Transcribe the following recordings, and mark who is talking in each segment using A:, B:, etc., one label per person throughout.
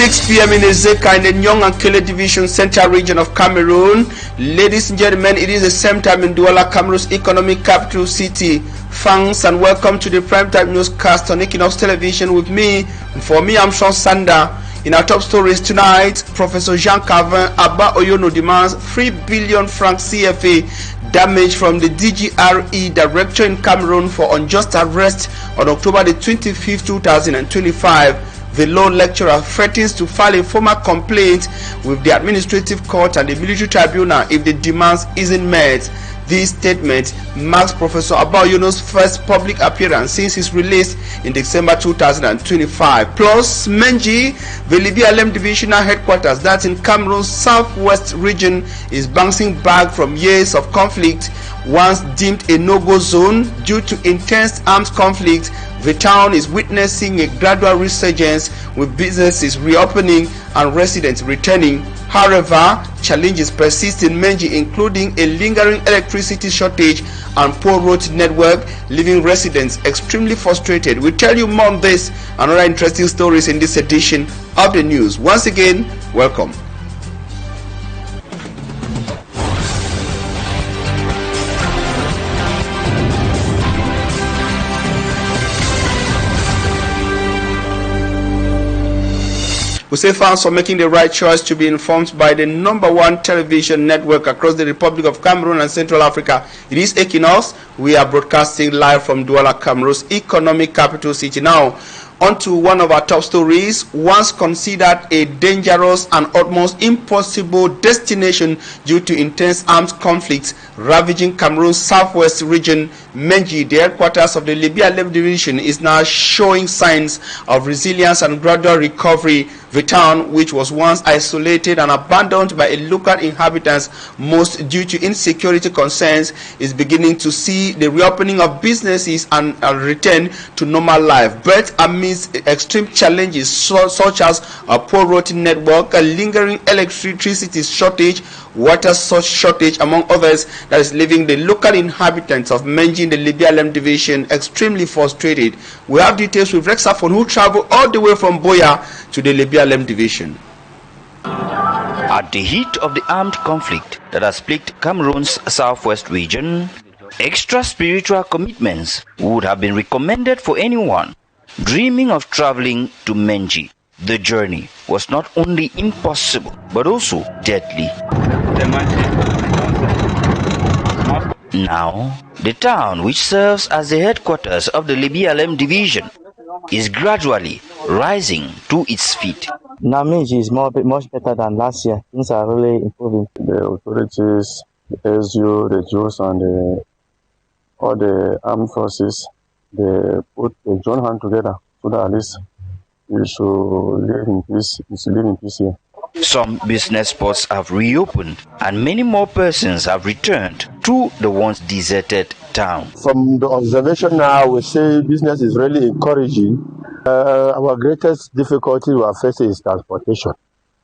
A: 6 p.m. in Ezeka in the Nyong and Kele Division Central region of Cameroon. Ladies and gentlemen, it is the same time in Douala, Cameroon's economic capital city. Thanks and welcome to the primetime newscast on Equinoxe television with me. For me, I'm Sean Sander. In our top stories tonight, Professor Jean Cavin Abba Oyono demands 3 billion francs CFA damage from the DGRE director in Cameroon for unjust arrest on October the 25th, 2025. The law lecturer threatens to file a formal complaint with the administrative court and the military tribunal if the demands isn't met. This statement marks Professor Abba Oyono's first public appearance since his release in December 2025. Plus, Meni, the Libya-Lem divisional headquarters that's in Cameroon's southwest region, is bouncing back from years of conflict. Once deemed a no-go zone due to intense armed conflict, the town is witnessing a gradual resurgence with businesses reopening and residents returning. However, challenges persist in Meni, including a lingering electricity shortage and poor road network, leaving residents extremely frustrated. We'll tell you more on this and other interesting stories in this edition of the news. Once again, welcome. We say thanks for making the right choice to be informed by the #1 television network across the Republic of Cameroon and Central Africa. It is Equinoxe. We are broadcasting live from Douala, Cameroon's economic capital city. Now, on to one of our top stories. Once considered a dangerous and almost impossible destination due to intense armed conflicts ravaging Cameroon's southwest region, Meni, the headquarters of the Libya-Lem division, is now showing signs of resilience and gradual recovery. The town, which was once isolated and abandoned by local inhabitants, most due to insecurity concerns, is beginning to see the reopening of businesses and a return to normal life. But amidst extreme challenges such as a poor road network, a lingering electricity shortage, water source shortage, among others, that is leaving the local inhabitants of Meni in the Libya-Lem division extremely frustrated. We have details with Rexafon, who traveled all the way from Boya to the Libya-Lem division.
B: At the heat of the armed conflict that has plagued Cameroon's southwest region, extra spiritual commitments would have been recommended for anyone dreaming of traveling to Meni. The journey was not only impossible but also deadly. Now, the town, which serves as the headquarters of the Libya-Lem division, is gradually rising to its feet.
C: Now Meni is much better than last year. Things are really improving.
D: The authorities, the SU, the Jews, and all the armed forces, they join hands together so that at least we should live in peace. We should live in peace here.
B: Some business spots have reopened and many more persons have returned to the once deserted town.
D: From the observation now, we say business is really encouraging. Our greatest difficulty we are facing is transportation,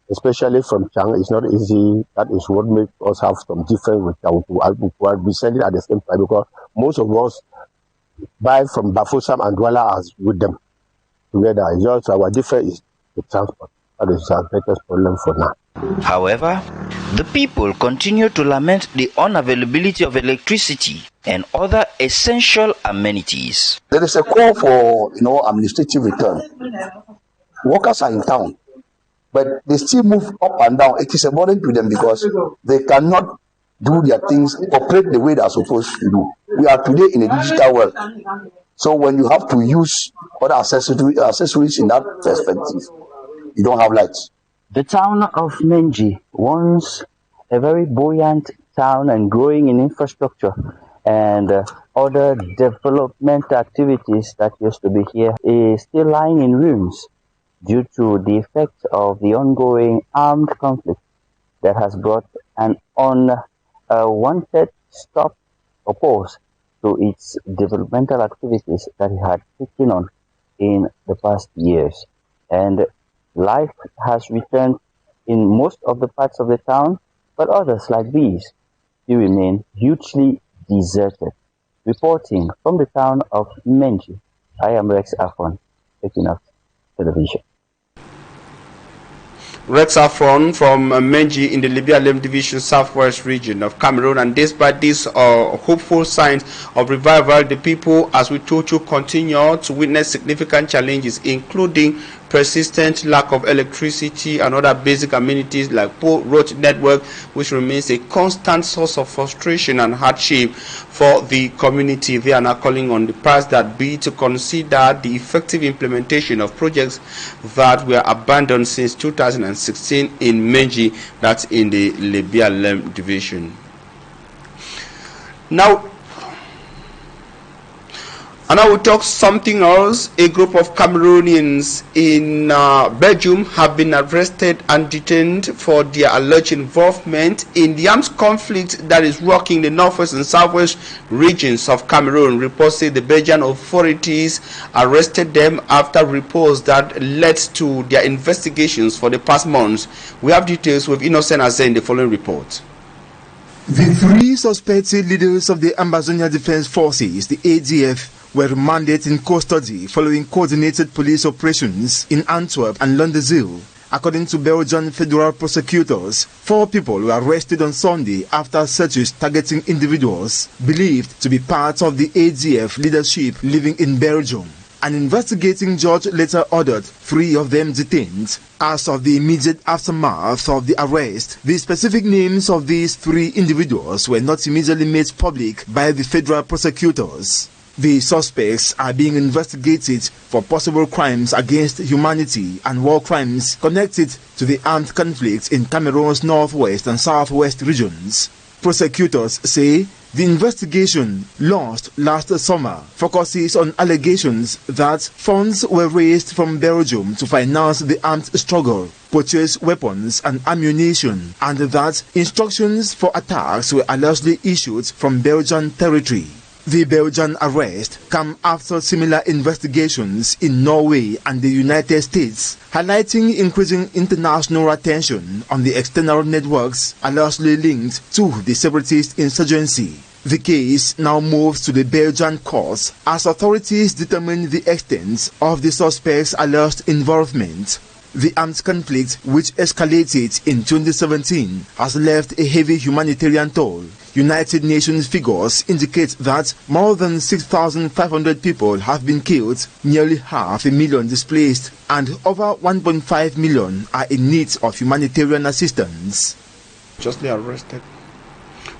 D: especially from Chang. It's not easy. That is what makes us have some difference with Chang. We be selling at the same time because most of us buy from Bafoussam and Douala as with them together. Just our difference is the transport. That is our greatest problem for now.
B: However, the people continue to lament the unavailability of electricity and other essential amenities.
E: There is a call for, administrative return. Workers are in town, but they still move up and down. It is a burden to them because they cannot do their things, operate the way they are supposed to do. We are today in a digital world. So when you have to use other accessories in that perspective, you don't have lights.
C: The town of Meni, once a very buoyant town and growing in infrastructure and other development activities that used to be here, is still lying in ruins due to the effect of the ongoing armed conflict that has brought an unwanted stop or pause to its developmental activities that it had taken on in the past years. And life has returned in most of the parts of the town, but others like these still remain hugely deserted. Reporting from the town of Meni, I am Rex Afon, Equinoxe Television.
A: Rexafon from Meni in the Libya Lem Division Southwest region of Cameroon. And despite these hopeful signs of revival, the people, as we told you, continue to witness significant challenges, including persistent lack of electricity and other basic amenities like poor road network, which remains a constant source of frustration and hardship for the community. They are now calling on the powers that be to consider the effective implementation of projects that were abandoned since 2016 in Meni, that's in the Libya Lem Division. Now, and I will talk something else. A group of Cameroonians in Belgium have been arrested and detained for their alleged involvement in the armed conflict that is rocking the northwest and southwest regions of Cameroon. Reports say the Belgian authorities arrested them after reports that led to their investigations for the past months. We have details with Equinoxe in the following report.
F: The three suspected leaders of the Ambazonia Defense Forces, the ADF, were remanded in custody following coordinated police operations in Antwerp and Landezeel. According to Belgian federal prosecutors, 4 people were arrested on Sunday after searches targeting individuals believed to be part of the ADF leadership living in Belgium. An investigating judge later ordered 3 of them detained. As of the immediate aftermath of the arrest, the specific names of these 3 individuals were not immediately made public by the federal prosecutors. The suspects are being investigated for possible crimes against humanity and war crimes connected to the armed conflict in Cameroon's northwest and southwest regions. Prosecutors say the investigation, launched last summer, focuses on allegations that funds were raised from Belgium to finance the armed struggle, purchase weapons and ammunition, and that instructions for attacks were allegedly issued from Belgian territory. The Belgian arrest come after similar investigations in Norway and the United States, highlighting increasing international attention on the external networks allegedly linked to the separatist insurgency. The case now moves to the Belgian courts as authorities determine the extent of the suspects' alleged involvement. The armed conflict, which escalated in 2017, has left a heavy humanitarian toll. United Nations figures indicate that more than 6,500 people have been killed, nearly 500,000 displaced, and over 1.5 million are in need of humanitarian assistance.
A: Justly arrested.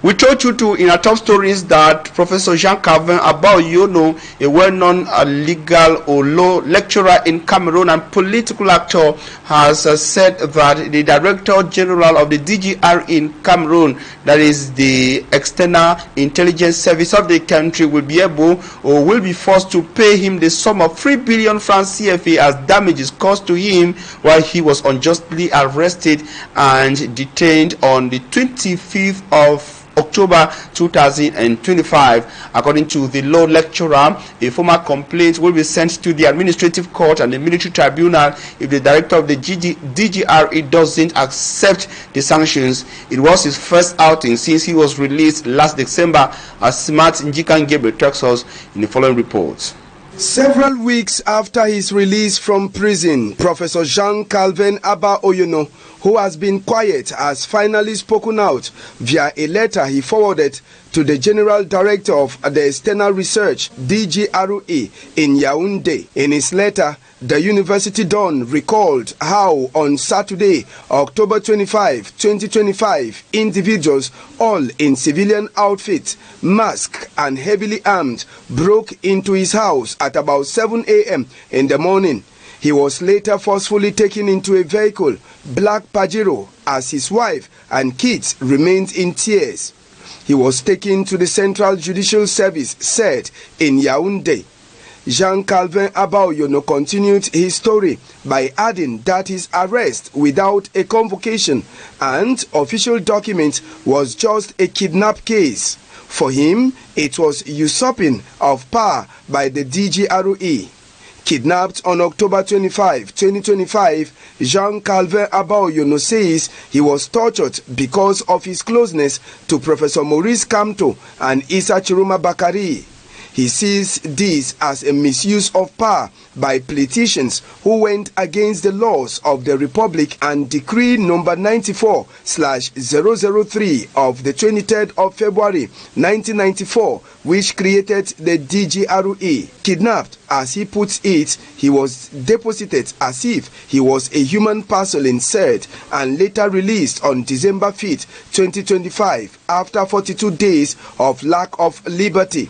A: We told you too in our top stories that Professor Jean-Calvin Abaoyono, a well-known legal or law lecturer in Cameroon and political actor, has said that the Director General of the DGR in Cameroon, that is the external intelligence service of the country, will be able or will be forced to pay him the sum of 3 billion francs CFA as damages caused to him while he was unjustly arrested and detained on the 25th of October 2025. According to the law lecturer, a formal complaint will be sent to the administrative court and the military tribunal if the director of the DGRE doesn't accept the sanctions. It was his first outing since he was released last December, as Smart Njikan tells us in the following report.
G: Several weeks after his release from prison, Professor Jean-Calvin Abaoyono, who has been quiet, has finally spoken out via a letter he forwarded to the General Director of the External Research, DGRE, in Yaoundé. In his letter, the University Don recalled how on Saturday, October 25, 2025, individuals, all in civilian outfits, masked and heavily armed, broke into his house at about 7 a.m. in the morning. He was later forcefully taken into a vehicle, black Pajero, as his wife and kids remained in tears. He was taken to the Central Judicial Service, said in Yaoundé. Jean-Calvin Abaoyono continued his story by adding that his arrest without a convocation and official document was just a kidnap case. For him, it was usurping of power by the DGRE. Kidnapped on October 25, 2025, Jean-Calvin Abaoyono says he was tortured because of his closeness to Professor Maurice Kamto and Issa Chiroma Bakari. He sees this as a misuse of power by politicians who went against the laws of the Republic and Decree number 94/003 of the 23rd of February 1994, which created the DGRE. Kidnapped, as he puts it, he was deposited as if he was a human parcel insert and later released on December 5th, 2025, after 42 days of lack of liberty.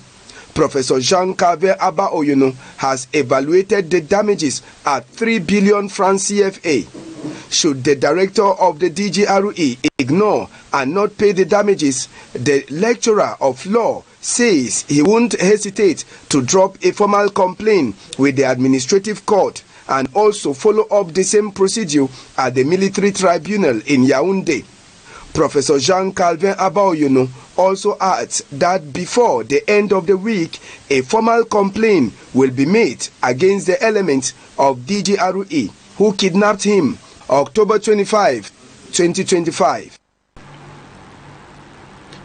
G: Professor Jean-Calvin Abba-Oyono has evaluated the damages at 3 billion francs CFA. Should the director of the DGRE ignore and not pay the damages, the lecturer of law says he won't hesitate to drop a formal complaint with the administrative court and also follow up the same procedure at the military tribunal in Yaoundé. Professor Jean-Calvin Abba-Oyono also adds that before the end of the week, a formal complaint will be made against the elements of DGRE who kidnapped him October 25, 2025.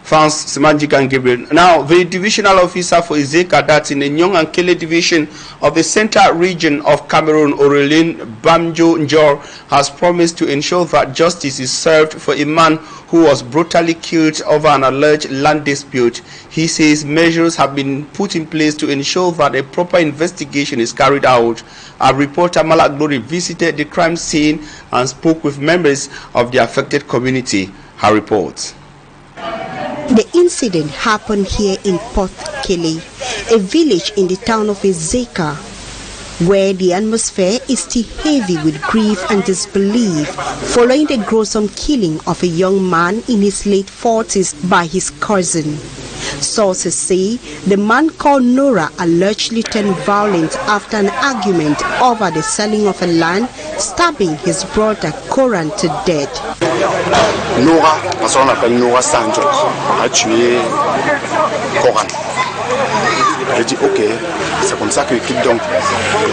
A: Thanks, Simanjik and Gabriel. Now, the divisional officer for Izeka, that's in the Nyong and Kele division of the Central Region of Cameroon, Aurelien Bamjo Njor, has promised to ensure that justice is served for a man who was brutally killed over an alleged land dispute. He says measures have been put in place to ensure that a proper investigation is carried out. Our reporter Malak Glory visited the crime scene and spoke with members of the affected community. Her reports.
H: The incident happened here in Port Kele, a village in the town of Izeka, where the atmosphere is still heavy with grief and disbelief following the gruesome killing of a young man in his late 40s by his cousin. Sources say the man called Nora allegedly turned violent after an argument over the selling of a land, stabbing his brother Koran to death.
I: Nora, parce qu'on l'appelle Nora Sanjo, a tué Koran. J'ai dit ok, c'est comme ça que l'équipe donc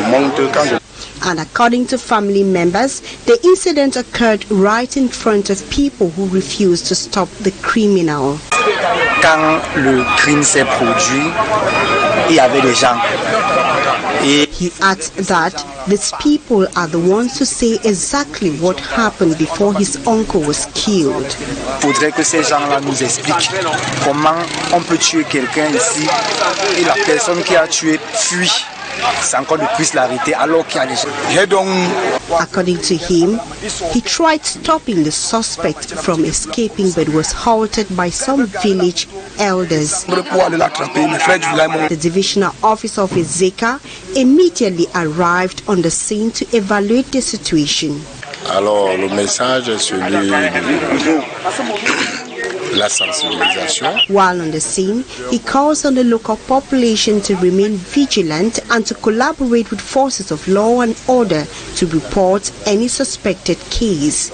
I: monte quand je...
H: And according to family members, the incident occurred right in front of people who refused to stop the criminal.
J: Quand le crime s'est produit, il y avait des gens.
H: He adds that these people are the ones who say exactly what happened before his uncle was killed.
J: Il faudrait que ces gens-là nous expliquent comment on peut tuer quelqu'un ici et la personne qui a tué fuit. C'est encore de plus l'arrêter alors qu'il y a des gens.
H: According to him, he tried stopping the suspect from escaping but was halted by some village elders. The divisional officer of Izeka immediately arrived on the scene to evaluate the situation.
I: Alors, le message est celui de la sensibilisation.
H: While on the scene, he calls on the local population to remain vigilant and to collaborate with forces of law and order to report any suspected case,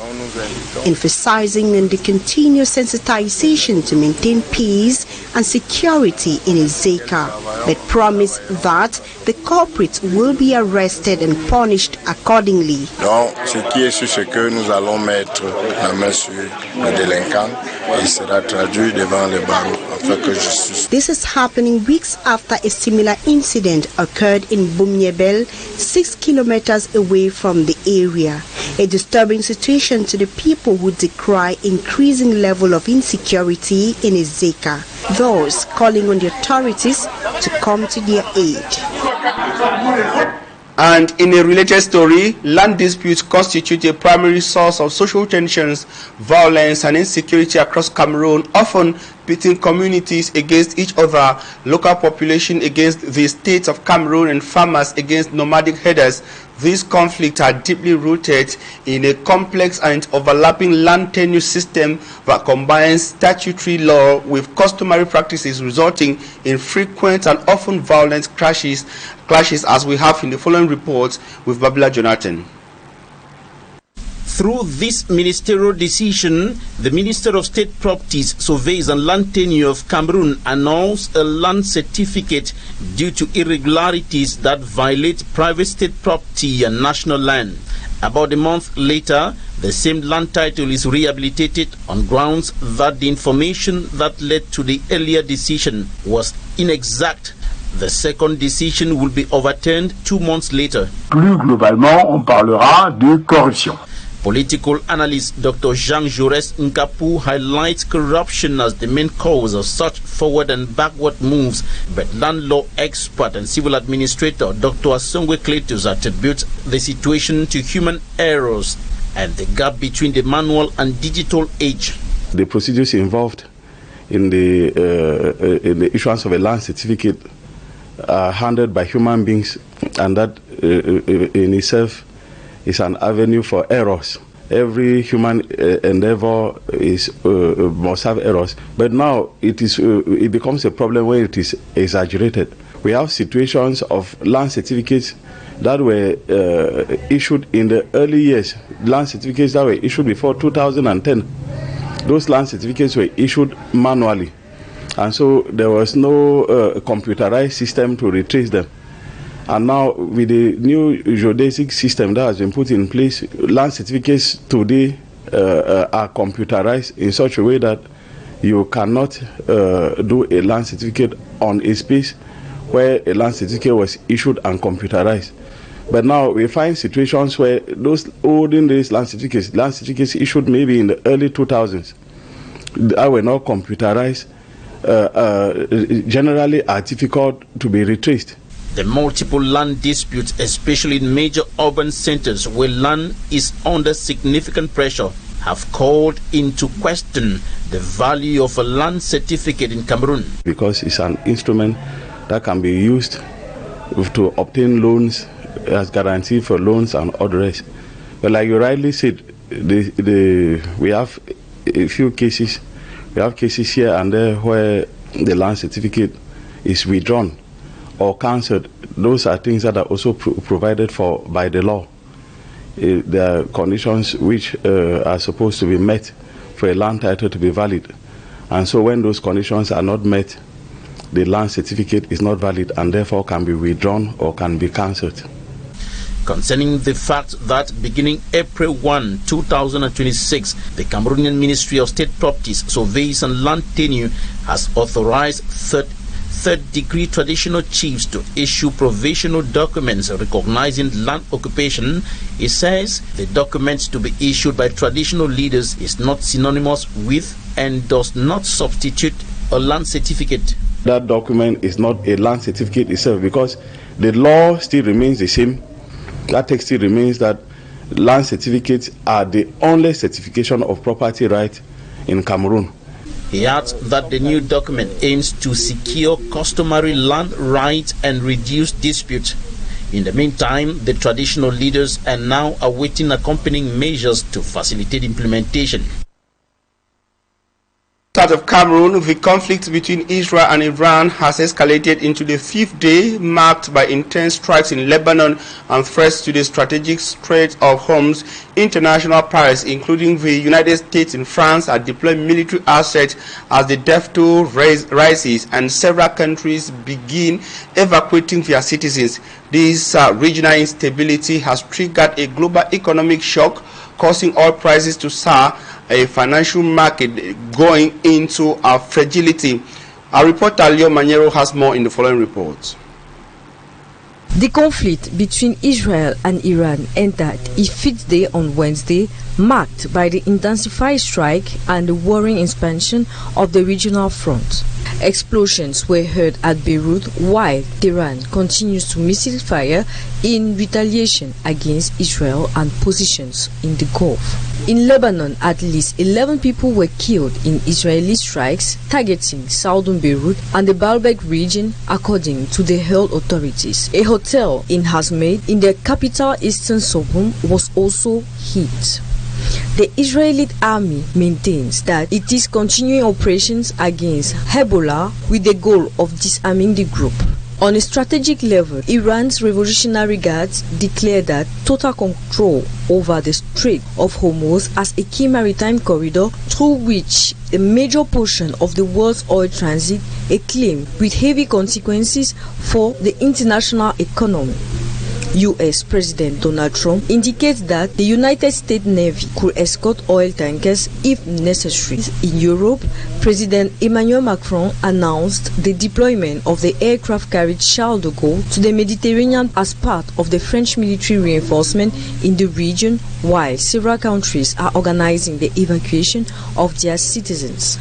H: emphasizing on the continuous sensitization to maintain peace and security in Izeka, but promised that the culprits will be arrested and punished accordingly.
I: Donc, ce qui est sûr, c'est que nous allons mettre la main sur le délinquant et il sera traduit devant les barreaux afin que justice.
H: This is happening weeks after a similar incident occurred in Bumyebel, 6 kilometers away from the area. A disturbing situation to the people who decry increasing level of insecurity in Izeka, those calling on the authorities to come to their aid.
A: And in a related story, land disputes constitute a primary source of social tensions, violence and insecurity across Cameroon, often pitting communities against each other, local population against the state of Cameroon and farmers against nomadic herders. These conflicts are deeply rooted in a complex and overlapping land tenure system that combines statutory law with customary practices, resulting in frequent and often violent clashes as we have in the following report with Babila Jonathan.
K: Through this ministerial decision, the Minister of State Properties, Surveys and Land Tenure of Cameroon announced a land certificate due to irregularities that violate private state property and national land. About a month later, the same land title is rehabilitated on grounds that the information that led to the earlier decision was inexact. The second decision will be overturned 2 months later.
L: Plus globalement, on parlera de corruption.
K: Political analyst Dr. Jean Jaurès Nkapu highlights corruption as the main cause of such forward and backward moves, but land law expert and civil administrator Dr. Asongwe Cletus attributes the situation to human errors and the gap between the manual and digital age.
M: The procedures involved in the issuance of a land certificate are handled by human beings, and that in itself is an avenue for errors. Every human endeavor must have errors, but now it becomes a problem when it is exaggerated. We have situations of land certificates that were issued in the early years, land certificates that were issued before 2010. Those land certificates were issued manually, and so there was no computerized system to retrace them. And now with the new geodesic system that has been put in place, land certificates today are computerized in such a way that you cannot do a land certificate on a space where a land certificate was issued and computerized. But now we find situations where those olden days land certificates issued maybe in the early 2000s, that were not computerized, generally are difficult to be retraced.
K: The multiple land disputes, especially in major urban centers where land is under significant pressure, have called into question the value of a land certificate in Cameroon.
M: Because it's an instrument that can be used to obtain loans as guarantee for loans and other rest. But like you rightly said, we have a few cases. We have cases here and there where the land certificate is withdrawn or cancelled. Those are things that are also provided for by the law. There are conditions which are supposed to be met for a land title to be valid. And so when those conditions are not met, the land certificate is not valid and therefore can be withdrawn or can be cancelled.
K: Concerning the fact that beginning April 1, 2026, the Cameroonian Ministry of State Properties, Surveys and Land Tenure has authorized third-degree traditional chiefs to issue provisional documents recognizing land occupation. It says the documents to be issued by traditional leaders is not synonymous with and does not substitute a land certificate.
M: That document is not a land certificate itself because the law still remains the same. That text still remains that land certificates are the only certification of property right in Cameroon.
K: He adds that the new document aims to secure customary land rights and reduce disputes. In the meantime, the traditional leaders are now awaiting accompanying measures to facilitate implementation.
A: Out of Cameroon, the conflict between Israel and Iran has escalated into the fifth day, marked by intense strikes in Lebanon and threats to the strategic Strait of Hormuz. International powers, including the United States and France, are deploying military assets as the death toll rises and several countries begin evacuating their citizens. This regional instability has triggered a global economic shock, causing oil prices to soar, a financial market going into fragility. Our reporter Leo Manero has more in the following report.
N: The conflict between Israel and Iran entered its fifth day on Wednesday, marked by the intensified strike and the worrying expansion of the regional front. Explosions were heard at Beirut while Tehran continues to missile fire in retaliation against Israel and positions in the Gulf. In Lebanon, at least 11 people were killed in Israeli strikes targeting southern Beirut and the Baalbek region, according to the health authorities. A hotel in Hazmaid in the capital eastern suburb was also hit. The Israeli army maintains that it is continuing operations against Hezbollah with the goal of disarming the group. On a strategic level, Iran's Revolutionary Guards declared that total control over the Strait of Hormuz as a key maritime corridor through which a major portion of the world's oil transit, a claim with heavy consequences for the international economy. U.S. President Donald Trump indicates that the United States Navy could escort oil tankers if necessary. In Europe, President Emmanuel Macron announced the deployment of the aircraft carrier Charles de Gaulle to the Mediterranean as part of the French military reinforcement in the region, while several countries are organizing the evacuation of their citizens.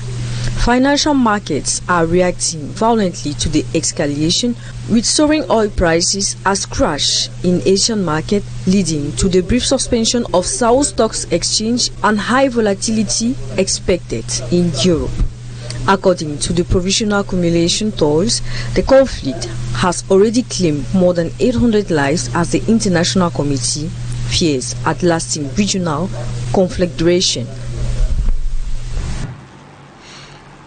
N: Financial markets are reacting violently to the escalation, with soaring oil prices as crash in Asian market, leading to the brief suspension of Seoul Stocks Exchange and high volatility expected in Europe. According to the provisional accumulation tolls, the conflict has already claimed more than 800 lives as the International Committee fears at lasting regional conflagration.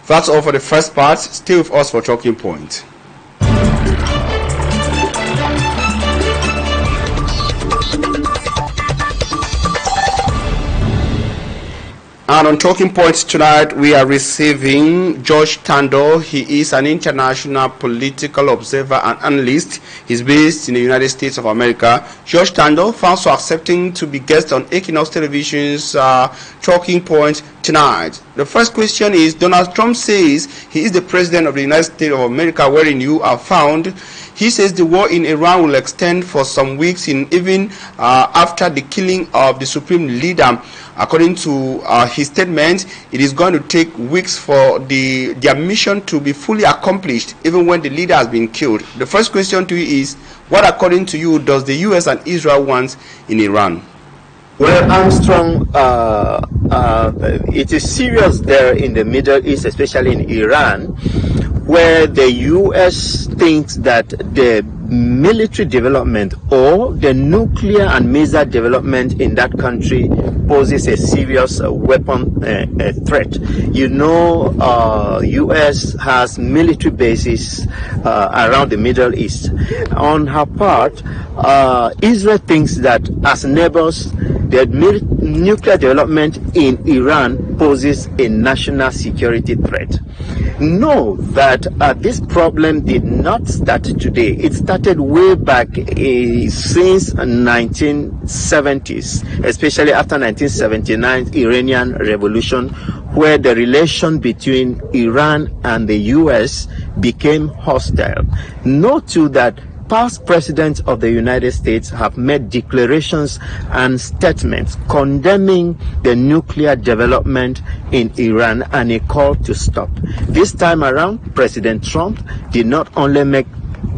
A: That's all for the first part. Stay with us for Talking Point. And on Talking Points tonight, we are receiving George TANDO. He is an international political observer and analyst. He's based in the United States of America. George TANDO, thanks for accepting to be guest on Equinoxe Television's Talking Point tonight. The first question is, Donald Trump says he is the president of the United States of America, wherein you are found. He says the war in Iran will extend for some weeks, even after the killing of the supreme leader. According to his statement, it is going to take weeks for their mission to be fully accomplished, even when the leader has been killed. The first question to you is, what according to you does the US and Israel want in Iran?
O: Well, Armstrong, it is serious there in the Middle East, especially in Iran, where the U.S. thinks that the military development or the nuclear and missile development in that country poses a serious weapon threat. You know, U.S. has military bases around the Middle East. On her part, Israel thinks that as neighbors, the nuclear development in Iran poses a national security threat. Know that this problem did not start today. It started way back since 1970s, especially after 1979 Iranian Revolution, where the relation between Iran and the US became hostile. Note too that past presidents of the United States have made declarations and statements condemning the nuclear development in Iran and a call to stop. This time around, President Trump did not only make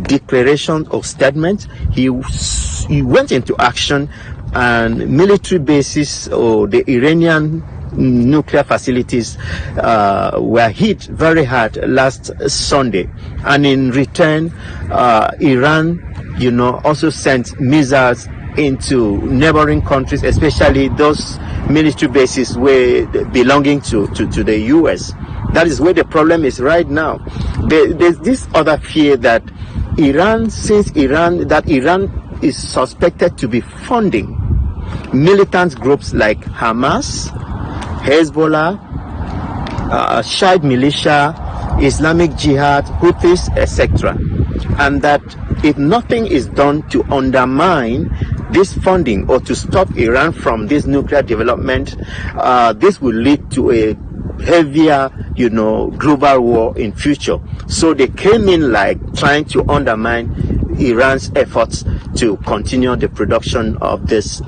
O: declarations or statements, he went into action, and military bases or the Iranian nuclear facilities were hit very hard last Sunday, and in return Iran also sent missiles into neighboring countries, especially those military bases belonging to the US. That is where the problem is right now. There's this other fear that Iran is suspected to be funding militant groups like Hamas, Hezbollah, Shiite militia, Islamic Jihad, Houthis, etc. And that if nothing is done to undermine this funding or to stop Iran from this nuclear development, this will lead to a heavier, global war in future. So they came in like trying to undermine Iran's efforts to continue the production of this,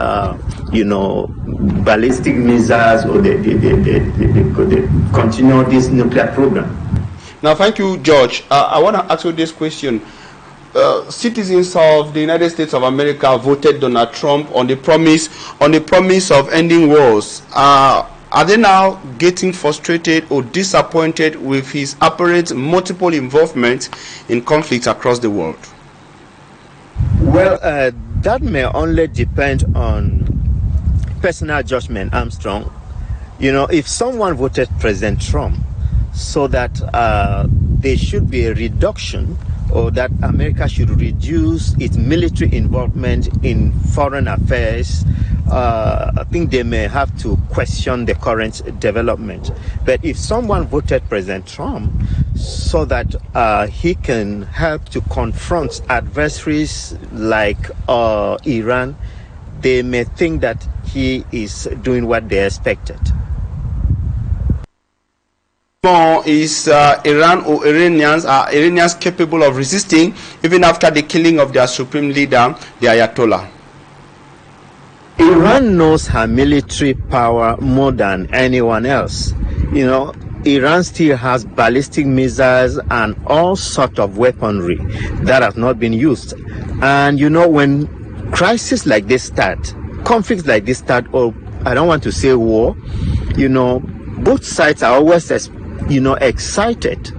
O: ballistic missiles, or they continue this nuclear program.
A: Now, thank you, George. I want to ask you this question. Citizens of the United States of America voted Donald Trump on the promise of ending wars. Are they now getting frustrated or disappointed with his apparent multiple involvement in conflicts across the world?
O: Well, that may only depend on personal judgment, Armstrong. If someone voted President Trump so that there should be a reduction or that America should reduce its military involvement in foreign affairs, I think they may have to question the current development. But if someone voted President Trump so that he can help to confront adversaries like Iran, they may think that he is doing what they expected.
A: Is Iran or are Iranians capable of resisting even after the killing of their supreme leader, the Ayatollah?
O: Iran knows her military power more than anyone else. You know, Iran still has ballistic missiles and all sorts of weaponry that have not been used. And you know, when crises like this start, conflicts like this start, or I don't want to say war, you know, both sides are always excited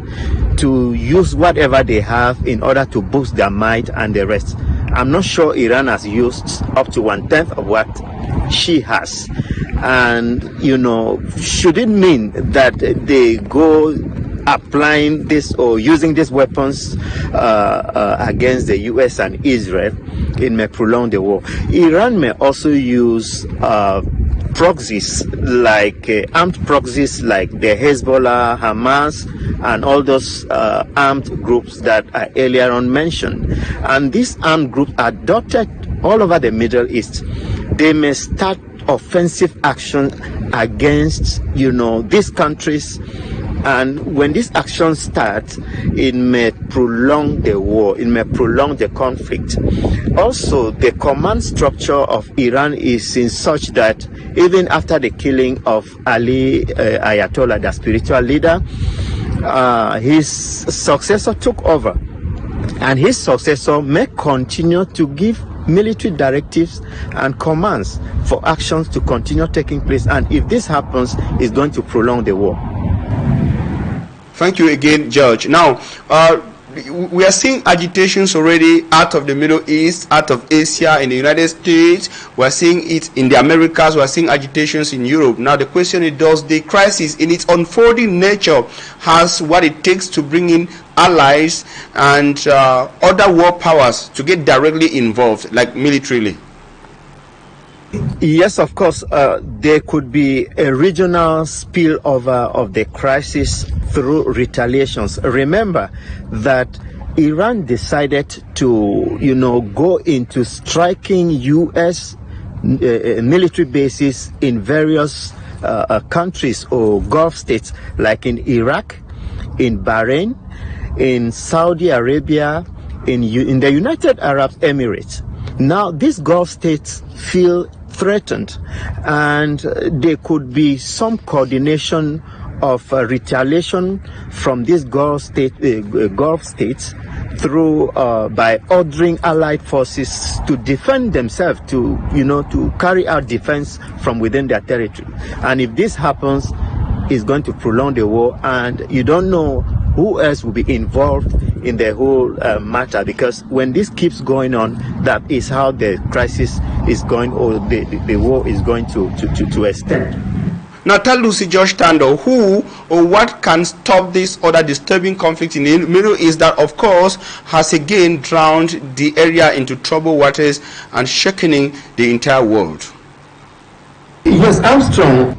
O: to use whatever they have in order to boost their might and the rest. I'm not sure Iran has used up to 1/10 of what she has. And, you know, should it mean that they go applying this or using these weapons against the US and Israel, it may prolong the war. Iran may also use proxies like armed proxies like the Hezbollah, Hamas, and all those armed groups that I earlier on mentioned. And these armed groups are dotted all over the Middle East. They may start offensive action against, you know, these countries. And when these actions start, it may prolong the war, it may prolong the conflict. Also, the command structure of Iran is in such that even after the killing of Ali Ayatollah, the spiritual leader, his successor took over. And his successor may continue to give military directives and commands for actions to continue taking place. And if this happens, it's going to prolong the war.
A: Thank you again, George. Now, we are seeing agitations already out of the Middle East, out of Asia, in the United States. We are seeing it in the Americas. We are seeing agitations in Europe. Now, the question is, does the crisis in its unfolding nature has what it takes to bring in allies and other world powers to get directly involved, like militarily?
O: Yes, of course, there could be a regional spillover of the crisis through retaliations. Remember that Iran decided to, you know, go into striking U.S. military bases in various countries or Gulf states, like in Iraq, in Bahrain, in Saudi Arabia, in the United Arab Emirates. Now, these Gulf states feel threatened, and there could be some coordination of retaliation from these Gulf states through by ordering allied forces to defend themselves, to carry out defense from within their territory. And if this happens, it's going to prolong the war, and you don't know who else will be involved in the whole matter, because when this keeps going on, that is how the crisis is going, or the war is going to extend.
A: Now, TARLUSI, George TANDO, who or what can stop this other disturbing conflict in the Middle East that, of course, has again drowned the area into troubled waters and shaking the entire world?
O: Yes, Armstrong,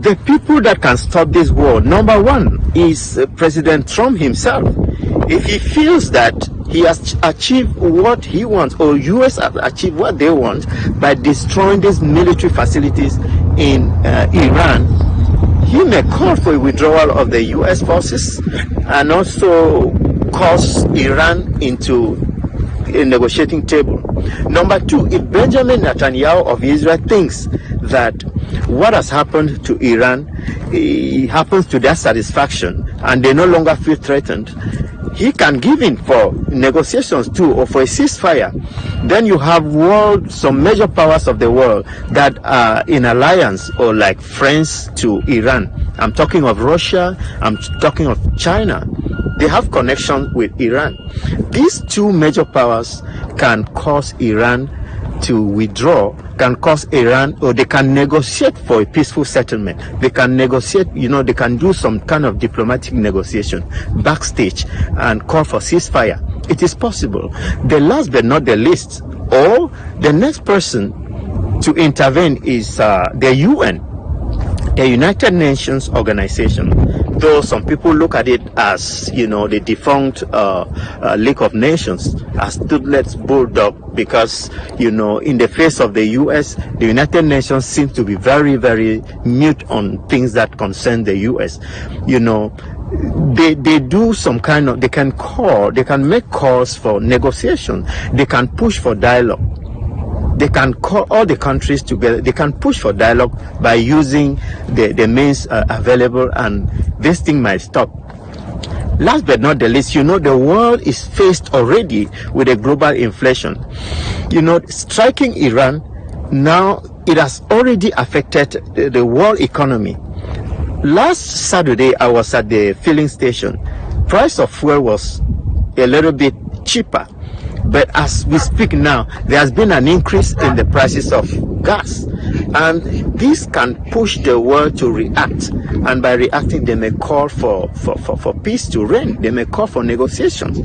O: the people that can stop this war, number one, is President Trump himself. If he feels that he has achieved what he wants, or U.S. has achieved what they want by destroying these military facilities in Iran, he may call for a withdrawal of the U.S. forces and also cause Iran into a negotiating table. Number two, if Benjamin Netanyahu of Israel thinks that what has happened to Iran happens to their satisfaction and they no longer feel threatened, he can give in for negotiations too, or for a ceasefire. Then you have some major powers of the world that are in alliance or like friends to Iran. I'm talking of Russia, I'm talking of China. They have connection with Iran. These two major powers can cause Iran to withdraw, can cause Iran, or they can negotiate for a peaceful settlement. They can negotiate, they can do some kind of diplomatic negotiation backstage and call for ceasefire. It is possible. The last but not the least, or the next person to intervene is the UN, the United Nations organization. Though some people look at it as, the defunct League of Nations, as toothless bulldog, because, in the face of the US, the United Nations seems to be very, very mute on things that concern the US. They do some kind of, they can make calls for negotiation, they can push for dialogue. They can call all the countries together. They can push for dialogue by using the means available, and this thing might stop. Last but not the least, the world is faced already with a global inflation. Striking Iran, now it has already affected the world economy. Last Saturday, I was at the filling station. Price of fuel was a little bit cheaper. But as we speak now, there has been an increase in the prices of gas. And this can push the world to react. And by reacting, they may call for peace to reign. They may call for negotiations.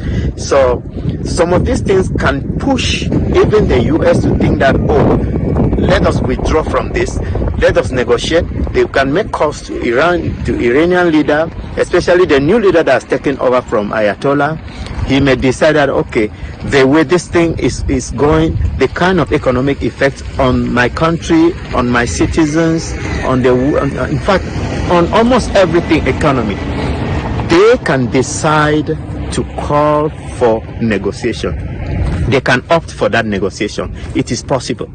O: So some of these things can push even the US to think that, let us withdraw from this. Let us negotiate. They can make calls to Iran, to Iranian leader, especially the new leader that has taken over from Ayatollah. He may decide that, okay, the way this thing is going, the kind of economic effect on my country, on my citizens, in fact, on almost everything economy, they can decide to call for negotiation. They can opt for that negotiation. It is possible.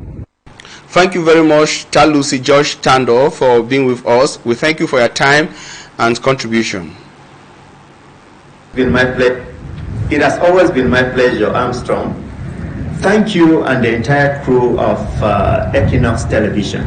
A: Thank you very much, TARLUSI George TANDO, for being with us. We thank you for your time and contribution.
O: It has always been my pleasure, Armstrong. Thank you and the entire crew of Equinoxe Television.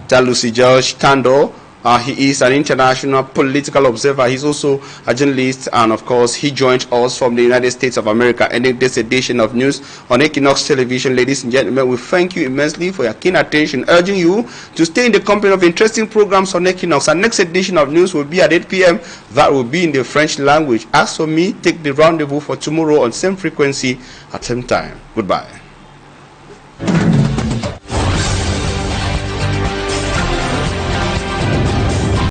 A: TARLUSI George TANDO. He is an international political observer. He's also a journalist, and of course, he joined us from the United States of America. Ending this edition of News on Equinoxe Television. Ladies and gentlemen, we thank you immensely for your keen attention, urging you to stay in the company of interesting programs on Equinoxe. Our next edition of News will be at 8 p.m. That will be in the French language. As for me, take the rendezvous for tomorrow on same frequency at same time. Goodbye.